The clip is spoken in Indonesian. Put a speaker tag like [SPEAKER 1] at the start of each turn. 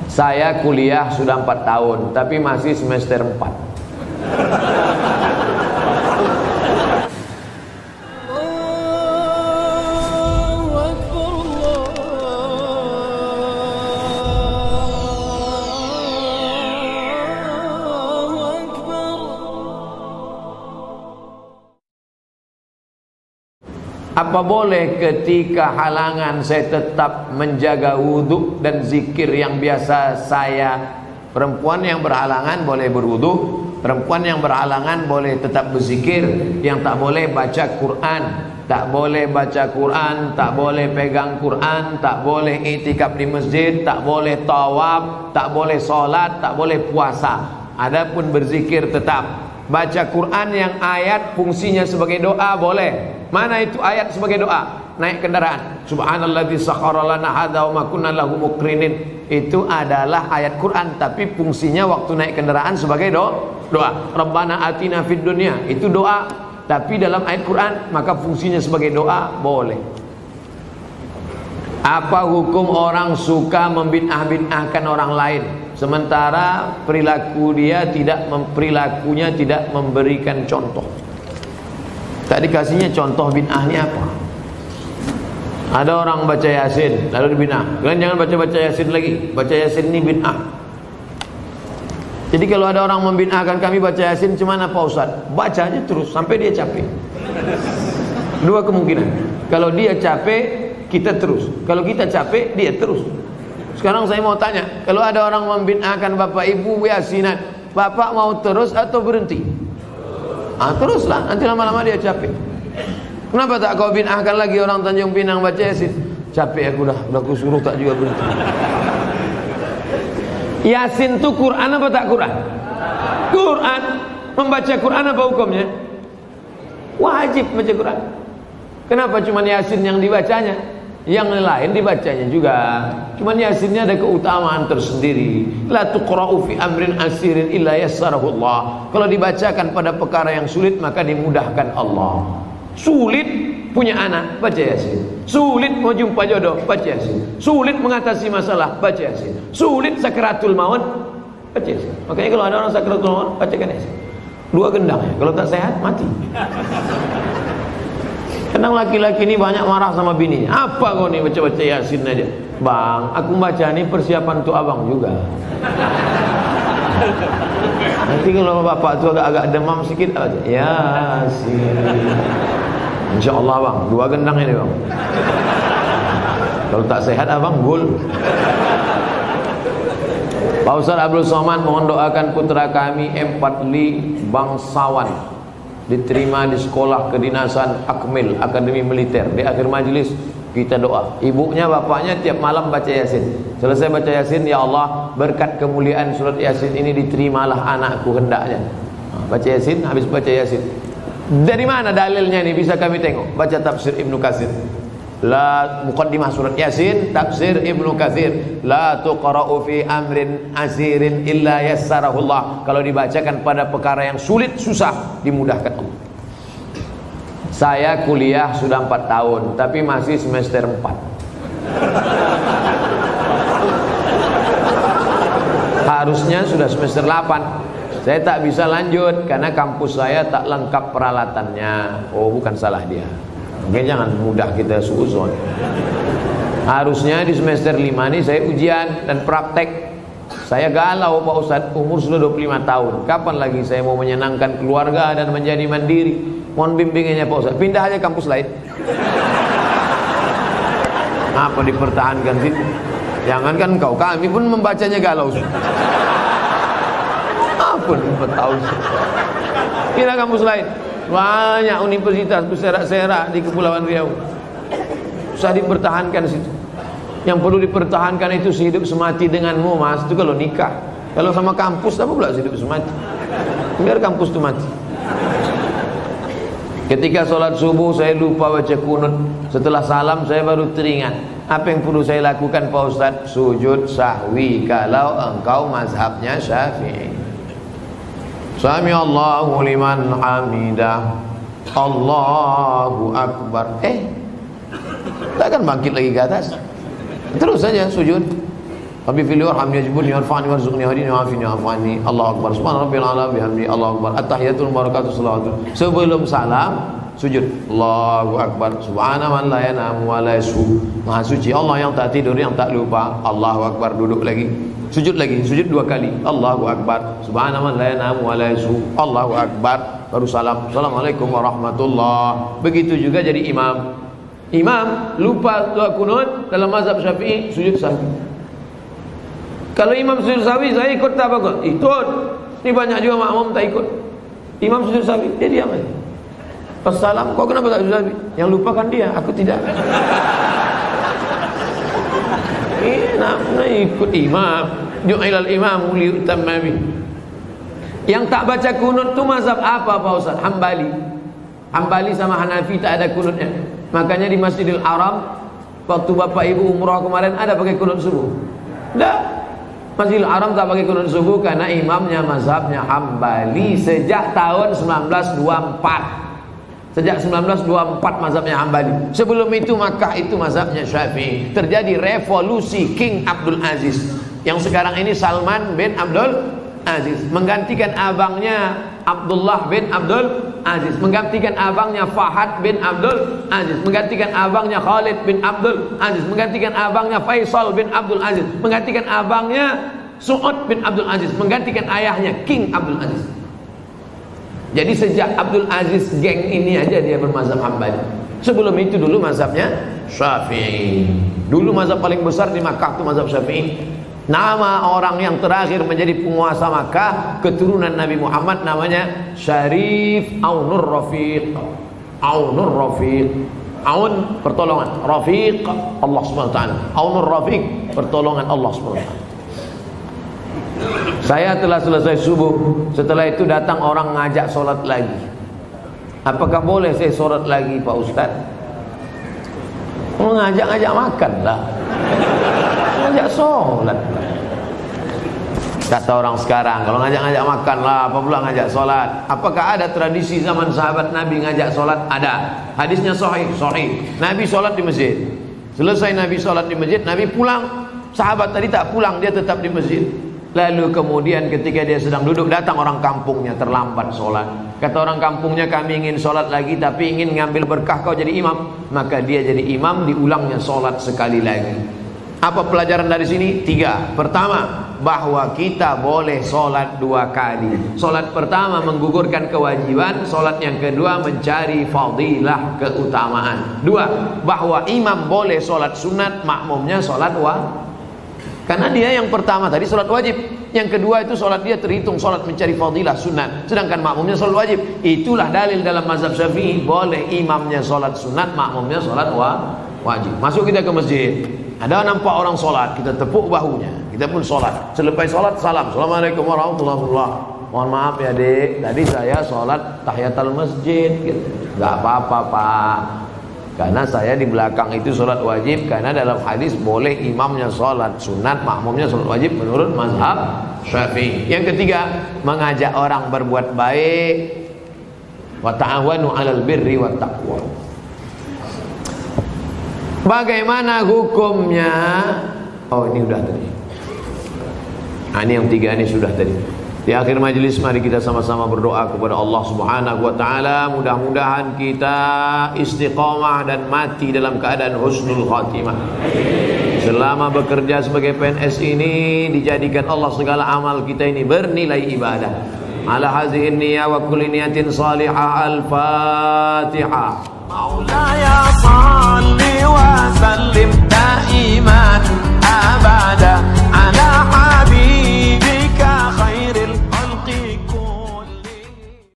[SPEAKER 1] Saya kuliah sudah 4 tahun, tapi masih semester 4. Apa boleh ketika halangan saya tetap menjaga wudhu dan zikir yang biasa saya? Perempuan yang berhalangan boleh berwudhu, perempuan yang berhalangan boleh tetap berzikir. Yang tak boleh baca Quran, tak boleh baca Quran, tak boleh pegang Quran, tak boleh iktikaf di masjid, tak boleh tawaf, tak boleh solat, tak boleh puasa. Adapun berzikir tetap. Baca Quran yang ayat fungsinya sebagai doa boleh. Mana itu ayat sebagai doa? Naik kendaraan, subhanalladzi sakhkhara lana hadza wa ma kunna lahu muqrinin. Itu adalah ayat Quran, tapi fungsinya waktu naik kendaraan sebagai doa. Rabbana atina fid dunya, itu doa. Tapi dalam ayat Quran maka fungsinya sebagai doa boleh. Apa hukum orang suka membid'ah-bid'ahkan orang lain, sementara perilakunya tidak memberikan contoh? Tak dikasihnya contoh bid'ahnya apa? Ada orang baca Yasin lalu dibid'ah. Kalian jangan baca Yasin lagi. Baca Yasin ini bid'ah. Jadi kalau ada orang membid'ahkan kami baca Yasin, cuman apa Ustaz? Baca aja terus sampai dia capek. Dua kemungkinan. Kalau dia capek, kita terus. Kalau kita capek, dia terus. Sekarang saya mau tanya, kalau ada orang membid'ahkan bapak ibu Yasinan, bapak mau terus atau berhenti? Teruslah, nanti lama-lama dia capek. Kenapa tak kau bid'ahkan lagi orang Tanjung Pinang baca Yasin? Capek aku udah aku suruh tak juga berhenti. Yasin itu Quran apa tak Quran? Quran. Membaca Quran apa hukumnya? Wajib baca Quran. Kenapa cuma Yasin yang dibacanya? Yang lain dibacanya juga. Cuman Yasinnya ada keutamaan tersendiri. La tuqra'u fi amrin asirin illa yassarahu Allah. Kalau dibacakan pada perkara yang sulit maka dimudahkan Allah. Sulit punya anak, baca Yasin. Sulit mau jumpa jodoh, baca Yasin. Sulit mengatasi masalah, baca Yasin. Sulit sakaratul maut, baca Yasin. Makanya kalau ada orang sakaratul maut, bacakan Yasin. 2 gendang ya. Kalau tak sehat mati. Kadang laki-laki ini banyak marah sama bininya. Apa kau nih baca-baca Yasin aja? Bang, aku baca ini persiapan untuk abang juga. Nanti kalau bapak tu agak-agak demam sedikit aja. Yasin. Insya Allah bang, 2 gendang ini bang. Kalau tak sehat abang gul. Pak Ustaz Abdul Somad mohon doakan putra kami Fatli bangsawan diterima di sekolah kedinasan Akmil Akademi Militer. Di akhir majlis kita doa. Ibunya bapaknya tiap malam baca Yasin. Selesai baca Yasin, ya Allah berkat kemuliaan surat Yasin ini diterimalah anakku hendaknya. Baca Yasin, habis baca Yasin. Dari mana dalilnya ini bisa kami tengok? Baca tafsir Ibnu Katsir. La muqaddimah surat Yasin, tafsir Ibnu Katsir. La tuqra'u fi amrin asirin illa yassarahu Allah. Kalau dibacakan pada perkara yang sulit, susah, dimudahkan Allah. Saya kuliah sudah 4 tahun, tapi masih semester 4. Harusnya sudah semester 8. Saya tak bisa lanjut karena kampus saya tak lengkap peralatannya. Oh, bukan salah dia. Oke, jangan mudah kita suuzon. Harusnya di semester 5 ini saya ujian dan praktek. Saya galau Pak Ustadz, umur sudah 25 tahun. Kapan lagi saya mau menyenangkan keluarga dan menjadi mandiri? Mohon bimbingannya Pak Ustadz. Pindah aja kampus lain. Apa dipertahankan sih? Jangankan kau, kami pun membacanya galau. Apa 4 tahun? Pindah kampus lain. Banyak universitas berserak-serak di Kepulauan Riau. Usah dipertahankan situ. Yang perlu dipertahankan itu sehidup semati denganmu, Mas. Itu kalau nikah. Kalau sama kampus apa pula sehidup semati? Biar kampus itu mati. Ketika sholat subuh saya lupa baca kunut. Setelah salam saya baru teringat. Apa yang perlu saya lakukan Pak Ustaz? Sujud sahwi kalau engkau mazhabnya Syafi'i. Sami Allahu liman hamidah. Allahu Akbar. Tak akan bangkit lagi ke atas. Terus saja sujud. Rabbi fili warhamni wajburni warfa'ni warzuqni wahdini wa'afini wa'afani. Allahu akbar. Subhana rabbil a'la bihamdi. Allahu akbar. At-tahiyatul barakatuh salawatu. Sebelum salam sujud. Allahu akbar. Subhana man la yanamu wa la yashu. Maha suci Allah yang tak tidur, yang tak lupa. Allahu akbar. Duduk lagi. Sujud lagi. Sujud 2 kali. Allahu akbar. Subhana man la yanamu wa la yashu. Allahu akbar. Baru salam. Assalamualaikum warahmatullah. Begitu juga jadi imam. Imam lupa doa kunut dalam mazhab Syafi'i, sujud sahwi. Kalau imam sujud sahwi, saya ikut tak apa? Ikut. Ini banyak juga makmum tak ikut. Imam sujud sahwi, dia diam aja. Pas salam, kau kenapa tak sujud sahwi? Yang lupa kan dia, aku tidak. Ini nak ikut imam. Ju'ilal imam liutamma bih. Yang tak baca kunut tu mazhab apa Pak Ustaz? Hambali. Hambali sama Hanafi tak ada kunutnya. Makanya di Masjidil Haram waktu Bapak Ibu umrah kemarin ada pakai kunut subuh. Tidak. Masjidil Haram tak pakai kunut subuh karena imamnya mazhabnya Hambali sejak tahun 1924. Sejak 1924 mazhabnya Hambali. Sebelum itu Makkah itu mazhabnya Syafi'i. Terjadi revolusi King Abdul Aziz. Yang sekarang ini Salman bin Abdul Aziz menggantikan abangnya Abdullah bin Abdul Aziz, menggantikan abangnya Fahad bin Abdul Aziz, menggantikan abangnya Khalid bin Abdul Aziz, menggantikan abangnya Faisal bin Abdul Aziz, menggantikan abangnya Su'ud bin Abdul Aziz, menggantikan ayahnya King Abdul Aziz. Jadi sejak Abdul Aziz geng ini aja dia bermazhab Hambali. Sebelum itu dulu mazhabnya Syafi'i. Dulu mazhab paling besar di Makkah itu mazhab Syafi'i. Nama orang yang terakhir menjadi penguasa Makkah keturunan Nabi Muhammad namanya Syarif Aunur Rafiq. Aunur Rafiq. Aun pertolongan, Rafiq Allah SWT. Aunur Rafiq pertolongan Allah SWT. Saya telah selesai subuh. Setelah itu datang orang ngajak solat lagi. Apakah boleh saya solat lagi Pak Ustaz? Ngajak-ngajak makan lah, ngajak solat. Kata orang sekarang, kalau ngajak-ngajak makan lah, apa pula ngajak solat? Apakah ada tradisi zaman sahabat Nabi ngajak solat? Ada. Hadisnya sahih, sahih. Nabi solat di masjid. Selesai Nabi solat di masjid, Nabi pulang. Sahabat tadi tak pulang, dia tetap di masjid. Lalu kemudian ketika dia sedang duduk, datang orang kampungnya terlambat solat. Kata orang kampungnya, kami ingin solat lagi tapi ingin ngambil berkah kau jadi imam. Maka dia jadi imam, diulangnya solat sekali lagi. Apa pelajaran dari sini? 3. Pertama, bahwa kita boleh solat 2 kali. Solat pertama menggugurkan kewajiban, solat yang kedua mencari fadilah, keutamaan. 2, bahwa imam boleh solat sunat, makmumnya solat wajib. Karena dia yang pertama tadi solat wajib, yang kedua itu solat dia terhitung solat mencari fadilah sunat, sedangkan makmumnya solat wajib. Itulah dalil dalam mazhab Syafi'i, boleh imamnya solat sunat, makmumnya solat wajib. Masuk kita ke masjid, ada nampak orang solat, kita tepuk bahunya, kita pun solat. Selepas solat salam, Assalamualaikum warahmatullahi wabarakatuh. Mohon maaf ya dek, tadi saya solat tahiyatul masjid gitu. Gak apa-apa Pak, karena saya di belakang itu solat wajib. Karena dalam hadis boleh imamnya solat sunat, makmumnya solat wajib menurut mazhab Syafi'i. Yang ketiga, mengajak orang berbuat baik. Wa ta'awanu 'alal birri wat taqwa. Bagaimana hukumnya? Oh, ini udah tadi. Nah, ini yang 3 ini sudah tadi. Di akhir majelis mari kita sama-sama berdoa kepada Allah Subhanahu wa taala, mudah-mudahan kita istiqamah dan mati dalam keadaan husnul khatimah. Selama bekerja sebagai PNS ini dijadikan Allah segala amal kita ini bernilai ibadah. Ala hazihi niyya wa kulli niyatin salihah. Al-Fatihah.